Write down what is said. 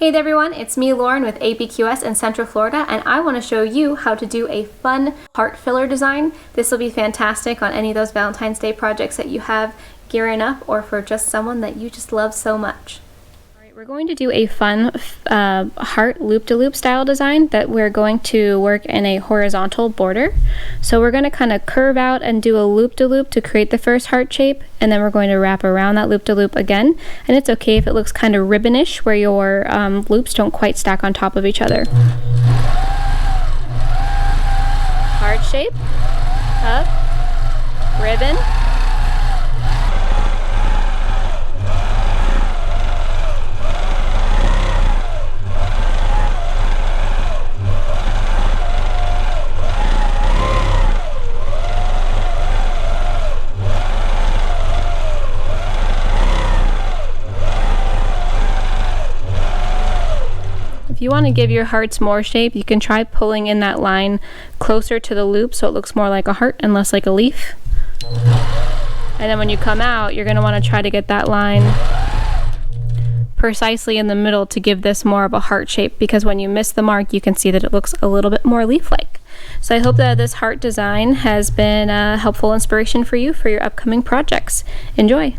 Hey there everyone, it's me Lauren with APQS in Central Florida, and I want to show you how to do a fun heart filler design. This will be fantastic on any of those Valentine's Day projects that you have gearing up, or for just someone that you just love so much. Alright, we're going to do a fun heart loop-to-loop style design that we're going to work in a horizontal border. So we're going to kind of curve out and do a loop-to-loop to create the first heart shape, and then we're going to wrap around that loop-to-loop again. And it's okay if it looks kind of ribbonish where your loops don't quite stack on top of each other. Heart shape, up, ribbon, if you want to give your hearts more shape, you can try pulling in that line closer to the loop so it looks more like a heart and less like a leaf. And then when you come out, you're going to want to try to get that line precisely in the middle to give this more of a heart shape, because when you miss the mark, you can see that it looks a little bit more leaf-like. So I hope that this heart design has been a helpful inspiration for you for your upcoming projects. Enjoy!